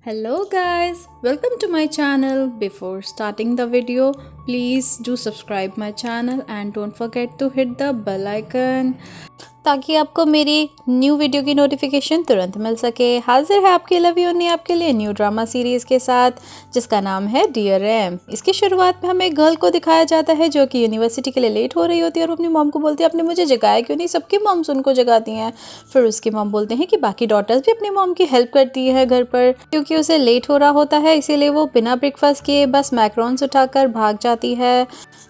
Hello guys, welcome to my channel. Before starting the video, please do subscribe my channel and don't forget to hit the bell icon ताकि आपको मेरी new video की notification तुरंत मिल सके। हाजिर है आपके लव यू ने आपके लिए न्यू ड्रामा सीरीज़ के साथ जिसका नाम है डियर एम। इसकी शुरुआत में हमें एक गर्ल को दिखाया जाता है जो कि यूनिवर्सिटी के लिए लेट हो रही होती है और अपनी मॉम को बोलती है आपने मुझे जगाया क्यों नहीं, सबकी मॉम्स उनको जगाती हैं। फिर उसकी मॉम बोलते हैं कि बाकी डॉटर्स भी अपनी मॉम की हेल्प करती है घर पर, क्योंकि उसे लेट हो रहा होता है इसीलिए वो बिना ब्रेकफास्ट किए बस मैक्रोन्स उठाकर भाग जाती है,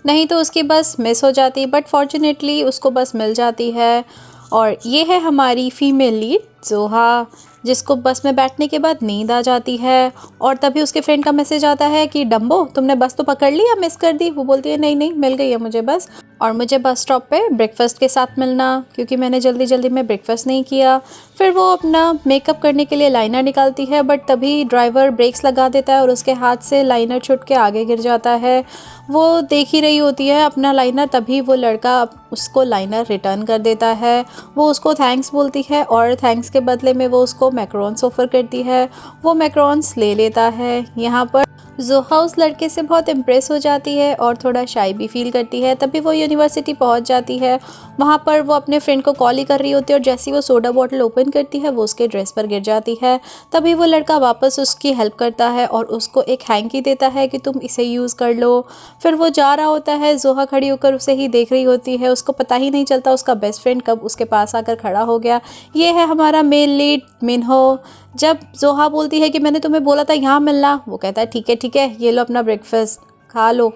नहीं तो उसकी बस मिस हो जाती। बट फॉर्चुनेटली उसको बस मिल जाती है। और ये है हमारी फीमेल लीड जोहा, जिसको बस में बैठने के बाद नींद आ जाती है और तभी उसके फ्रेंड का मैसेज आता है कि डम्बो तुमने बस तो पकड़ ली या मिस कर दी। वो बोलती है नहीं नहीं मिल गई है मुझे बस, और मुझे बस स्टॉप पे ब्रेकफास्ट के साथ मिलना क्योंकि मैंने जल्दी जल्दी में ब्रेकफास्ट नहीं किया। फिर वो अपना मेकअप करने के लिए लाइनर निकालती है बट तभी ड्राइवर ब्रेक्स लगा देता है और उसके हाथ से लाइनर छूट के आगे गिर जाता है। वो देख ही रही होती है अपना लाइनर, तभी वो लड़का उसको लाइनर रिटर्न कर देता है। वो उसको थैंक्स बोलती है और थैंक्स के बदले में वो उसको मैक्रोन्स ऑफ़र करती है। वो मैक्रोन्स ले लेता है। यहाँ पर जोहा उस लड़के से बहुत इम्प्रेस हो जाती है और थोड़ा शाई भी फील करती है। तभी वो यूनिवर्सिटी पहुंच जाती है। वहाँ पर वो अपने फ्रेंड को कॉल ही कर रही होती है और जैसे ही वो सोडा बॉटल ओपन करती है वो उसके ड्रेस पर गिर जाती है। तभी वो लड़का वापस उसकी हेल्प करता है और उसको एक हैंकी देता है कि तुम इसे यूज़ कर लो। फिर वो जा रहा होता है, जोहा खड़ी होकर उसे ही देख रही होती है। उसको पता ही नहीं चलता उसका बेस्ट फ्रेंड कब उसके पास आकर खड़ा हो गया। ये है हमारा मेल लीड मिन्हो। जब जोहा बोलती है कि मैंने तुम्हें बोला था यहाँ मिलना, वो कहता है ठीक है ये लो अपना ब्रेकफास्ट खा लो,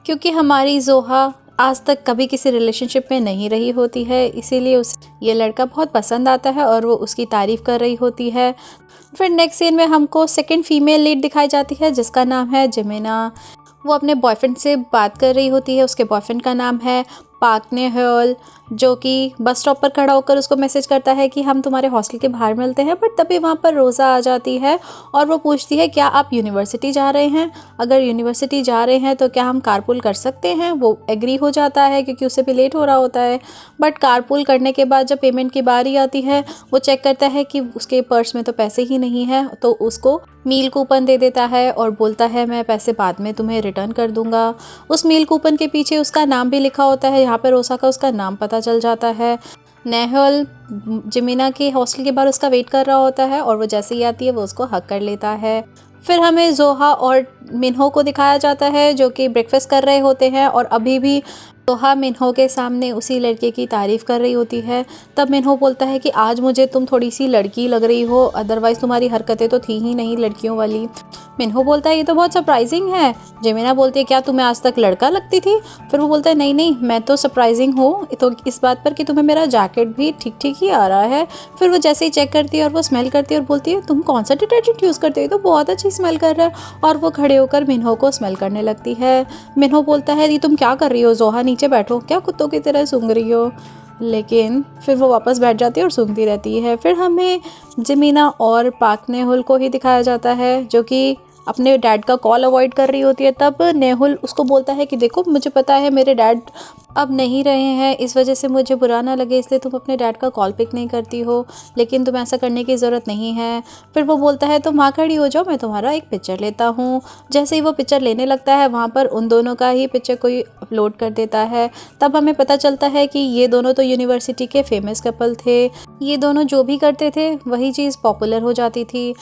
क्योंकि हमारी जोहा आज तक कभी किसी रिलेशनशिप में नहीं रही होती है इसीलिए उस ये लड़का बहुत पसंद आता है और वो उसकी तारीफ़ कर रही होती है। फिर नेक्स्ट सीन में हमको सेकंड फीमेल लीड दिखाई जाती है जिसका नाम है जिमिना। वो अपने बॉयफ्रेंड से बात कर रही होती है। उसके बॉयफ्रेंड का नाम है पार्क ने हॉल, जो कि बस स्टॉप पर खड़ा होकर उसको मैसेज करता है कि हम तुम्हारे हॉस्टल के बाहर मिलते हैं। बट तभी वहाँ पर रोज़ा आ जाती है और वो पूछती है क्या आप यूनिवर्सिटी जा रहे हैं, अगर यूनिवर्सिटी जा रहे हैं तो क्या हम कारपूल कर सकते हैं। वो एग्री हो जाता है क्योंकि उसे भी लेट हो रहा होता है। बट कारपूल करने के बाद जब पेमेंट की बारी आती है वो चेक करता है कि उसके पर्स में तो पैसे ही नहीं है, तो उसको मील कूपन दे देता है और बोलता है मैं पैसे बाद में तुम्हें रिटर्न कर दूंगा। उस मील कूपन के पीछे उसका नाम भी लिखा होता है। यहाँ पर रोसा का उसका नाम पता चल जाता है। नेहल जिमिना के हॉस्टल के बाहर उसका वेट कर रहा होता है और वो जैसे ही आती है वो उसको हक कर लेता है। फिर हमें जोहा और मिन्हो को दिखाया जाता है जो कि ब्रेकफास्ट कर रहे होते हैं और अभी भी जोहा मिन्हो के सामने उसी लड़के की तारीफ़ कर रही होती है। तब मिन्हो बोलता है कि आज मुझे तुम थोड़ी सी लड़की लग रही हो, अदरवाइज़ तुम्हारी हरकतें तो थी ही नहीं लड़कियों वाली। मिन्हो बोलता है ये तो बहुत सरप्राइजिंग है। जिमिना बोलती है क्या तुम्हें आज तक लड़का लगती थी। फिर वो बोलता है नहीं नहीं मैं तो सरप्राइजिंग हूँ तो इस बात पर कि तुम्हें मेरा जैकेट भी ठीक ठीक ही आ रहा है। फिर वो जैसे ही चेक करती है और वो स्मेल करती है और बोलती है तुम कौन सा डिटर्जेंट यूज़ करते हो, तो बहुत अच्छी स्मेल कर रहा है। और वो खड़े होकर मिन्हो को स्मेल करने लगती है। मिन्हो बोलता है ये तुम क्या कर रही हो जोहा, नीचे बैठो, क्या कुत्तों की तरह सूंघ रही हो। लेकिन फिर वो वापस बैठ जाती है और सूंघती रहती है। फिर हमें जिमिना और पाक नेहुल को ही दिखाया जाता है जो कि अपने डैड का कॉल अवॉइड कर रही होती है। तब नेहुल उसको बोलता है कि देखो मुझे पता है मेरे डैड अब नहीं रहे हैं, इस वजह से मुझे बुरा ना लगे इसलिए तुम अपने डैड का कॉल पिक नहीं करती हो, लेकिन तुम ऐसा करने की ज़रूरत नहीं है। फिर वो बोलता है तुम वहाँ खड़ी हो जाओ मैं तुम्हारा एक पिक्चर लेता हूँ। जैसे ही वो पिक्चर लेने लगता है वहाँ पर उन दोनों का ही पिक्चर कोई अपलोड कर देता है। तब हमें पता चलता है कि ये दोनों तो यूनिवर्सिटी के फेमस कपल थे। ये दोनों जो भी करते थे वही चीज़ पॉपुलर हो जाती थी।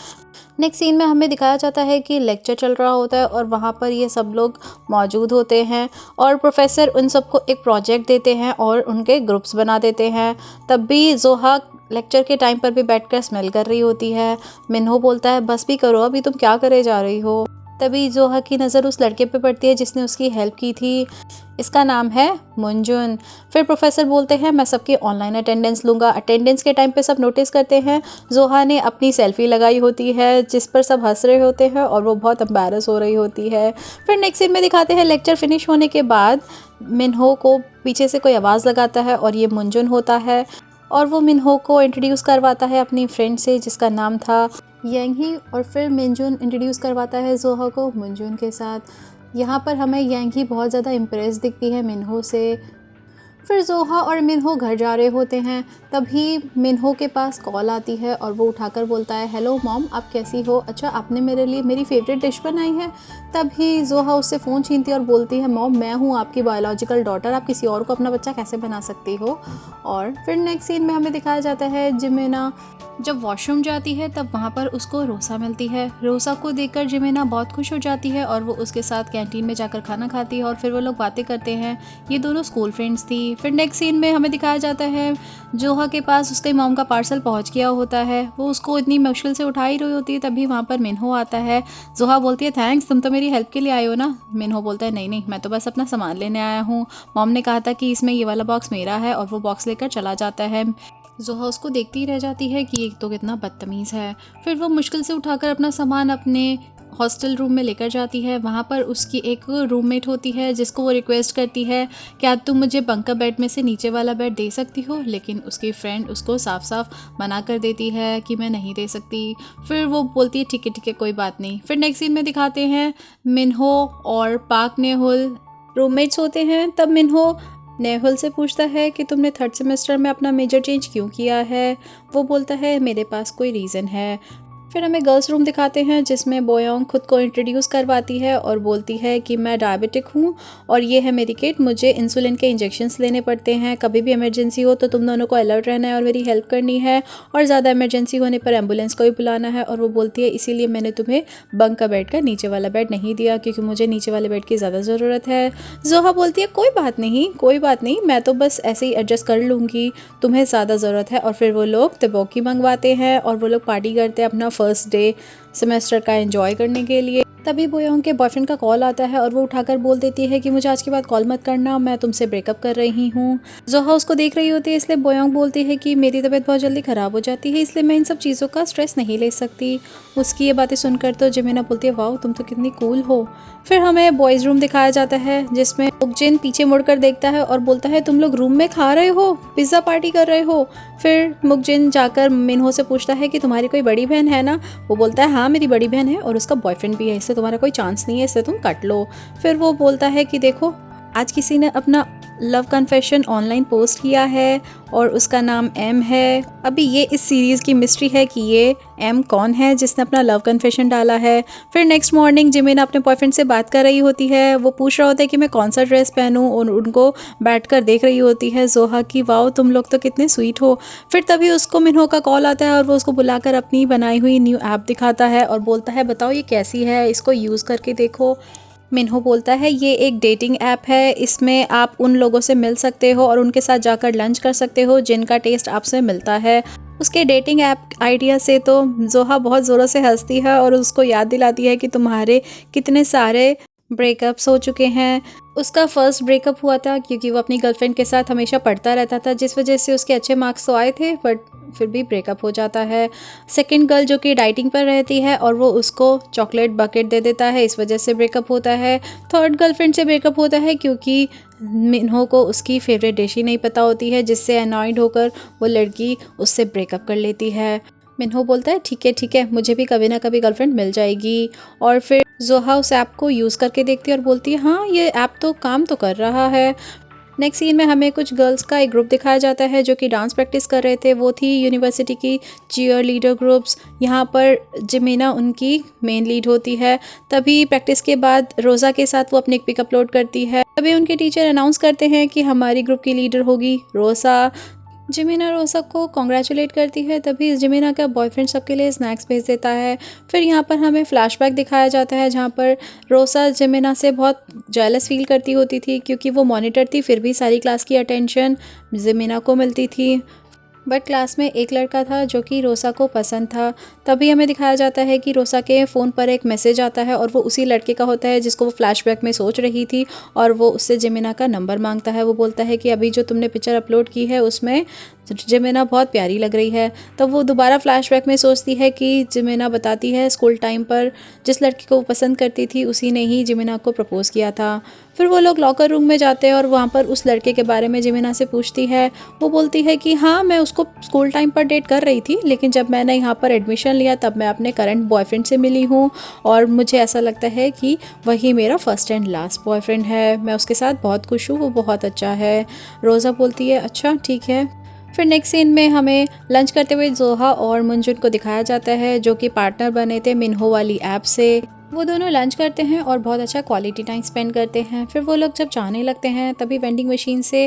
नेक्स्ट सीन में हमें दिखाया जाता है कि लेक्चर चल रहा होता है और वहाँ पर ये सब लोग मौजूद होते हैं और प्रोफेसर उन सबको एक प्रोजेक्ट देते हैं और उनके ग्रुप्स बना देते हैं। तब भी जोहा लेक्चर के टाइम पर भी बैठकर स्मेल कर रही होती है। मिन्हो बोलता है बस भी करो अभी तुम क्या करे जा रही हो। तभी जोहा की नज़र उस लड़के पे पड़ती है जिसने उसकी हेल्प की थी। इसका नाम है मुंजुन। फिर प्रोफेसर बोलते हैं मैं सबकी ऑनलाइन अटेंडेंस लूँगा। अटेंडेंस के टाइम पे सब नोटिस करते हैं जोहा ने अपनी सेल्फी लगाई होती है जिस पर सब हंस रहे होते हैं और वो बहुत एम्बैरस हो रही होती है। फिर नेक्स्ट सीन में दिखाते हैं लेक्चर फिनिश होने के बाद मिन्हो को पीछे से कोई आवाज़ लगाता है और ये मुंजुन होता है और वो मिन्हो को इंट्रोड्यूस करवाता है अपनी फ्रेंड से जिसका नाम था यांगी। और फिर मिंजुन इंट्रोड्यूस करवाता है जोहा को मुंजुन के साथ। यहाँ पर हमें यांगी बहुत ज़्यादा इम्प्रेस दिखती है मिन्हो से। फिर जोहा और मिनहो घर जा रहे होते हैं, तभी मिनहो के पास कॉल आती है और वो उठाकर बोलता है, हेलो मॉम, आप कैसी हो? अच्छा, आपने मेरे लिए मेरी फेवरेट डिश बनाई है। तभी जोहा उससे फ़ोन छीनती है और बोलती है, मॉम, मैं हूँ आपकी बायोलॉजिकल डॉटर, आप किसी और को अपना बच्चा कैसे बना सकती हो? और फिर नेक्स्ट सीन में हमें दिखाया जाता है जिमेना जब वॉशरूम जाती है तब वहाँ पर उसको रोसा मिलती है। रोसा को देखकर जिमेना बहुत खुश हो जाती है और वो उसके साथ कैंटीन में जाकर खाना खाती है और फिर वो लोग बातें करते हैं। ये दोनों स्कूल फ्रेंड्स थी। फिर नेक्स्ट सीन में हमें दिखाया जाता है जोहा के पास उसके मॉम का पार्सल पहुँच गया होता है। वो उसको इतनी मुश्किल से उठा ही रही होती है, तभी वहाँ पर मिनहो आता है। जोहा बोलती है, थैंक्स, तुम तो मेरी हेल्प के लिए आए हो ना। मिनहो बोलता है, नहीं नहीं, मैं तो बस अपना सामान लेने आया हूँ। मॉम ने कहा था कि इसमें ये वाला बॉक्स मेरा है, और वो बॉक्स लेकर चला जाता है। जोहा उसको देखती ही रह जाती है कि ये तो कितना बदतमीज़ है। फिर वो मुश्किल से उठाकर अपना सामान अपने हॉस्टल रूम में लेकर जाती है। वहाँ पर उसकी एक रूममेट होती है जिसको वो रिक्वेस्ट करती है, क्या तुम मुझे बंकर बेड में से नीचे वाला बेड दे सकती हो? लेकिन उसकी फ्रेंड उसको साफ साफ मना कर देती है कि मैं नहीं दे सकती। फिर वो बोलती है, ठीक है कोई बात नहीं। फिर नेक्स्ट सीन में दिखाते हैं मिनहो और पाक नेहुल रूममेट्स होते हैं। तब मिनहो नेहुल से पूछता है कि तुमने 3rd सेमेस्टर में अपना मेजर चेंज क्यों किया है? वो बोलता है, मेरे पास कोई रीज़न है। फिर हमें गर्ल्स रूम दिखाते हैं जिसमें बोयोंग खुद को इंट्रोड्यूस करवाती है और बोलती है कि मैं डायबिटिक हूँ और ये है मेरी किट, मुझे इंसुलिन के इंजेक्शंस लेने पड़ते हैं, कभी भी इमरजेंसी हो तो तुम दोनों को अलर्ट रहना है और मेरी हेल्प करनी है, और ज़्यादा इमरजेंसी होने पर एम्बुलेंस को भी बुलाना है। और वो बोलती है, इसीलिए मैंने तुम्हें बंक का बेड का नीचे वाला बेड नहीं दिया, क्योंकि मुझे नीचे वाले बेड की ज़्यादा ज़रूरत है। जोहा बोलती है, कोई बात नहीं, मैं तो बस ऐसे ही एडजस्ट कर लूँगी, तुम्हें ज़्यादा ज़रूरत है। और फिर वो लोग तबोकी मंगवाते हैं और वो लोग पार्टी करते हैं अपना फर्स्ट डे सेमेस्टर का एंजॉय करने के लिए। तभी बोयोंग के बॉयफ्रेंड का कॉल आता है और वो उठाकर बोल देती है कि मुझे आज के बाद कॉल मत करना, मैं तुमसे ब्रेकअप कर रही हूँ। जोहा उसको देख रही होती है, इसलिए बोयोंग बोलती है कि मेरी तबीयत बहुत जल्दी ख़राब हो जाती है, इसलिए मैं इन सब चीज़ों का स्ट्रेस नहीं ले सकती। उसकी ये बातें सुनकर तो जिमिना बोलती है, वाह, तुम तो कितनी कूल हो। फिर हमें बॉयज़ रूम दिखाया जाता है जिसमें मुकजिन पीछे मुड़कर देखता है और बोलता है, तुम लोग रूम में खा रहे हो, पिज़्ज़ा पार्टी कर रहे हो? फिर मुकजिन जाकर मिनहो से पूछता है कि तुम्हारी कोई बड़ी बहन है ना? वो बोलता है, हाँ मेरी बड़ी बहन है और उसका बॉयफ्रेंड भी है, इससे तुम्हारा कोई चांस नहीं है, इससे तुम कट लो। फिर वो बोलता है कि देखो, आज किसी ने अपना लव कन्फेशन ऑनलाइन पोस्ट किया है और उसका नाम एम है। अभी ये इस सीरीज़ की मिस्ट्री है कि ये एम कौन है जिसने अपना लव कन्फेशन डाला है। फिर नेक्स्ट मॉर्निंग जिमिना अपने बॉयफ्रेंड से बात कर रही होती है। वो पूछ रहा होता है कि मैं कौन सा ड्रेस पहनूं और उनको बैठकर देख रही होती है जोहा की, वाओ तुम लोग तो कितने स्वीट हो। फिर तभी उसको मिनहो का कॉल आता है और वो उसको बुलाकर अपनी बनाई हुई न्यू ऐप दिखाता है और बोलता है, बताओ ये कैसी है, इसको यूज़ करके देखो। मिनहो बोलता है, ये एक डेटिंग ऐप है, इसमें आप उन लोगों से मिल सकते हो और उनके साथ जाकर लंच कर सकते हो जिनका टेस्ट आपसे मिलता है। उसके डेटिंग ऐप आइडिया से तो जोहा बहुत ज़ोरों से हंसती है और उसको याद दिलाती है कि तुम्हारे कितने सारे ब्रेकअप्स हो चुके हैं। उसका फर्स्ट ब्रेकअप हुआ था क्योंकि वो अपनी गर्लफ्रेंड के साथ हमेशा पढ़ता रहता था, जिस वजह से उसके अच्छे मार्क्स तो आए थे बट फिर भी ब्रेकअप हो जाता है। सेकंड गर्ल जो कि डाइटिंग पर रहती है और वो उसको चॉकलेट बकेट दे देता है, इस वजह से ब्रेकअप होता है। थर्ड गर्लफ्रेंड से ब्रेकअप होता है क्योंकि मिनहो को उसकी फेवरेट डिश ही नहीं पता होती है, जिससे अनॉयड होकर वो लड़की उससे ब्रेकअप कर लेती है। मिनहो बोलता है, ठीक है, मुझे भी कभी ना कभी गर्लफ्रेंड मिल जाएगी। और फिर जोहा उस ऐप को यूज़ करके देखती है और बोलती है, हाँ ये ऐप तो काम तो कर रहा है। नेक्स्ट सीन में हमें कुछ गर्ल्स का एक ग्रुप दिखाया जाता है जो कि डांस प्रैक्टिस कर रहे थे। वो थी यूनिवर्सिटी की चीयर लीडर ग्रुप्स। यहाँ पर जिमिना उनकी मेन लीड होती है। तभी प्रैक्टिस के बाद रोज़ा के साथ वो अपनी एक पिक अपलोड करती है। तभी उनके टीचर अनाउंस करते हैं कि हमारी ग्रुप की लीडर होगी रोज़ा। जिमिना रोज़ा को कॉन्ग्रेचुलेट करती है। तभी जिमिना का बॉयफ्रेंड सबके लिए स्नैक्स भेज देता है। फिर यहाँ पर हमें फ्लैशबैक दिखाया जाता है जहाँ पर रोज़ा जिमिना से बहुत जेलस फील करती होती थी क्योंकि वो मॉनिटर थी, फिर भी सारी क्लास की अटेंशन जिमिना को मिलती थी। बट क्लास में एक लड़का था जो कि रोज़ा को पसंद था। तभी हमें दिखाया जाता है कि रोज़ा के फ़ोन पर एक मैसेज आता है और वो उसी लड़के का होता है जिसको वो फ्लैशबैक में सोच रही थी, और वो उससे जिमिना का नंबर मांगता है। वो बोलता है कि अभी जो तुमने पिक्चर अपलोड की है उसमें जिमिना बहुत प्यारी लग रही है। तब वो दोबारा फ्लैशबैक में सोचती है कि जिमिना बताती है स्कूल टाइम पर जिस लड़की को वो पसंद करती थी उसी ने ही जिमिना को प्रपोज़ किया था। फिर वो लोग लॉकर रूम में जाते हैं और वहाँ पर उस लड़के के बारे में जिमिना से पूछती है। वो बोलती है कि हाँ, मैं उसको स्कूल टाइम पर डेट कर रही थी, लेकिन जब मैंने यहाँ पर एडमिशन लिया तब मैं अपने करंट बॉयफ्रेंड से मिली हूँ और मुझे ऐसा लगता है कि वही मेरा फर्स्ट एंड लास्ट बॉयफ्रेंड है। मैं उसके साथ बहुत खुश हूँ, वो बहुत अच्छा है। रोज़ा बोलती है अच्छा ठीक है। फिर नेक्स्ट सीन में हमें लंच करते हुए जोहा और मुंजुन को दिखाया जाता है, जो कि पार्टनर बने थे मिन्हो वाली ऐप से। वो दोनों लंच करते हैं और बहुत अच्छा क्वालिटी टाइम स्पेंड करते हैं। फिर वो लोग जब जाने लगते हैं तभी वेंडिंग मशीन से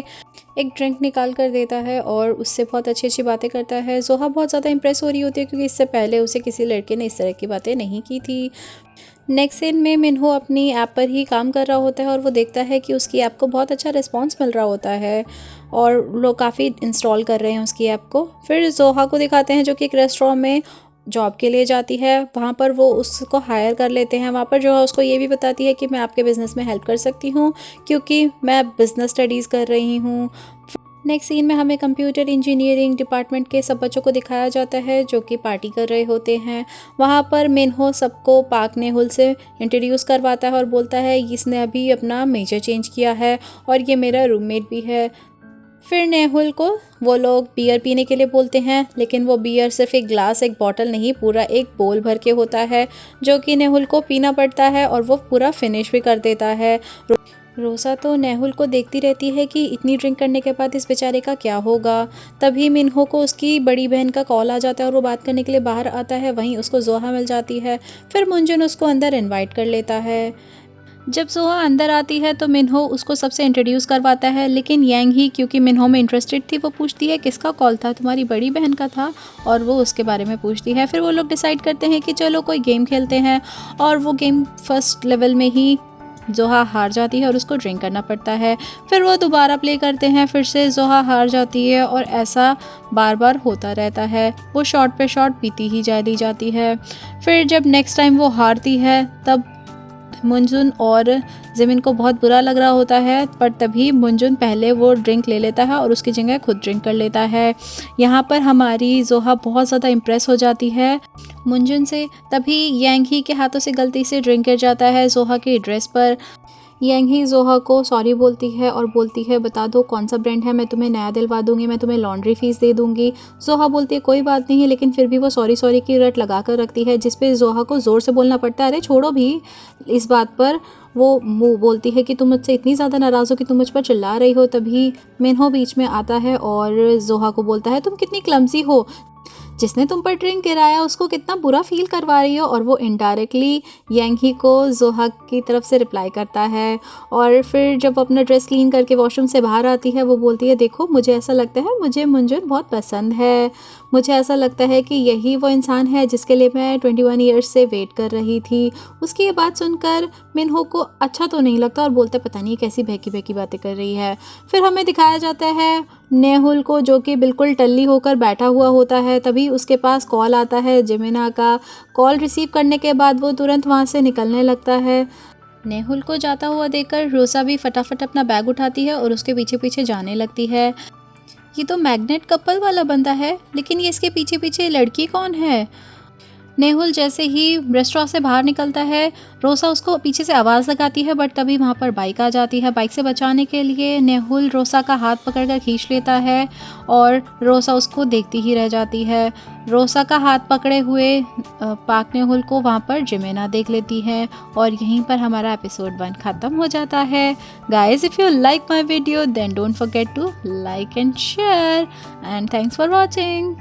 एक ड्रिंक निकाल कर देता है और उससे बहुत अच्छी अच्छी बातें करता है। जोहा बहुत ज़्यादा इंप्रेस हो रही होती है क्योंकि इससे पहले उसे किसी लड़के ने इस तरह की बातें नहीं की थी। नेक्स्ट सीन में मिन्हो अपनी ऐप पर ही काम कर रहा होता है और वो देखता है कि उसकी ऐप को बहुत अच्छा रिस्पांस मिल रहा होता है और लोग काफ़ी इंस्टॉल कर रहे हैं उसकी ऐप को। फिर जोहा को दिखाते हैं जो कि एक रेस्टोरेंट में जॉब के लिए जाती है। वहाँ पर वो उसको हायर कर लेते हैं। वहाँ पर जो है उसको ये भी बताती है कि मैं आपके बिज़नेस में हेल्प कर सकती हूँ क्योंकि मैं बिज़नेस स्टडीज़ कर रही हूँ। नेक्स्ट सीन में हमें कंप्यूटर इंजीनियरिंग डिपार्टमेंट के सब बच्चों को दिखाया जाता है जो कि पार्टी कर रहे होते हैं। वहाँ पर मिन्हो सबको पाक नेहुल से इंट्रोड्यूस करवाता है और बोलता है इसने अभी अपना मेजर चेंज किया है और ये मेरा रूममेट भी है। फिर नेहुल को वो लोग बियर पीने के लिए बोलते हैं, लेकिन वो बियर सिर्फ एक ग्लास, एक बॉटल नहीं, पूरा एक बोल भर के होता है जो कि नेहुल को पीना पड़ता है और वो पूरा फिनिश भी कर देता है। रोसा तो नेहुल को देखती रहती है कि इतनी ड्रिंक करने के बाद इस बेचारे का क्या होगा। तभी मिन्हो को उसकी बड़ी बहन का कॉल आ जाता है और वो बात करने के लिए बाहर आता है। वहीं उसको जोहा मिल जाती है। फिर मुंजुन उसको अंदर इनवाइट कर लेता है। जब जोहा अंदर आती है तो मिन्हो उसको सबसे इंट्रोड्यूस करवाता है, लेकिन यांग ही क्योंकि मिन्हो में इंटरेस्टेड थी वो पूछती है किसका कॉल था, तुम्हारी बड़ी बहन का था, और वो उसके बारे में पूछती है। फिर वो लोग डिसाइड करते हैं कि चलो कोई गेम खेलते हैं और वो गेम फर्स्ट लेवल में ही जोहा हार जाती है और उसको ड्रिंक करना पड़ता है। फिर वो दोबारा प्ले करते हैं, फिर से जोहा हार जाती है और ऐसा बार बार होता रहता है। वो शॉट पे शॉट पीती ही जाती जाती है। फिर जब नेक्स्ट टाइम वो हारती है तब मुंजुन और जिमिन को बहुत बुरा लग रहा होता है, पर तभी मुंजुन पहले वो ड्रिंक ले लेता है और उसकी जगह खुद ड्रिंक कर लेता है। यहाँ पर हमारी जोहा बहुत ज़्यादा इम्प्रेस हो जाती है मुंजुन से। तभी यांग ही के हाथों से गलती से ड्रिंक गिर जाता है जोहा की ड्रेस पर। यांग ही जोहा को सॉरी बोलती है और बोलती है बता दो कौन सा ब्रांड है, मैं तुम्हें नया दिलवा दूंगी, मैं तुम्हें लॉन्ड्री फीस दे दूंगी। जोहा बोलती है कोई बात नहीं है, लेकिन फिर भी वो सॉरी सॉरी की रट लगा कर रखती है, जिसपे जोहा को ज़ोर से बोलना पड़ता है अरे छोड़ो भी इस बात पर। वो मुँह बोलती है कि तुम मुझसे इतनी ज़्यादा नाराज़ हो कि तुम मुझ पर चिल्ला रही हो। तभी मिन्हो बीच में आता है और जोहा को बोलता है तुम कितनी क्लमसी हो, जिसने तुम पर ड्रिंक गिराया उसको कितना बुरा फील करवा रही हो। और वो इनडायरेक्टली यांग ही को जोहा की तरफ से रिप्लाई करता है। और फिर जब अपना ड्रेस क्लीन करके वॉशरूम से बाहर आती है वो बोलती है देखो मुझे ऐसा लगता है मुझे मुंजुन बहुत पसंद है, मुझे ऐसा लगता है कि यही वो इंसान है जिसके लिए मैं 21 ईयर्स से वेट कर रही थी। उसकी ये बात सुनकर मिन्हो को अच्छा तो नहीं लगता और बोलते पता नहीं कैसी बहकी बहकी बातें कर रही है। फिर हमें दिखाया जाता है नेहुल को जो कि बिल्कुल टल्ली होकर बैठा हुआ होता है। तभी उसके पास कॉल आता है जिमिना का। कॉल रिसीव करने के बाद वो तुरंत वहाँ से निकलने लगता है। नेहुल को जाता हुआ देखकर रोसा भी फटाफट अपना बैग उठाती है और उसके पीछे पीछे जाने लगती है। ये तो मैग्नेट कपल वाला बंदा है, लेकिन ये इसके पीछे पीछे लड़की कौन है। नेहुल जैसे ही रेस्टोरेंट से बाहर निकलता है रोसा उसको पीछे से आवाज़ लगाती है, बट तभी वहाँ पर बाइक आ जाती है। बाइक से बचाने के लिए नेहुल रोसा का हाथ पकड़कर खींच लेता है और रोसा उसको देखती ही रह जाती है। रोसा का हाथ पकड़े हुए पाक नेहुल को वहाँ पर जिमिना देख लेती है और यहीं पर हमारा एपिसोड 1 ख़त्म हो जाता है। Guys if you like my video then don't forget to like and share and thanks for watching.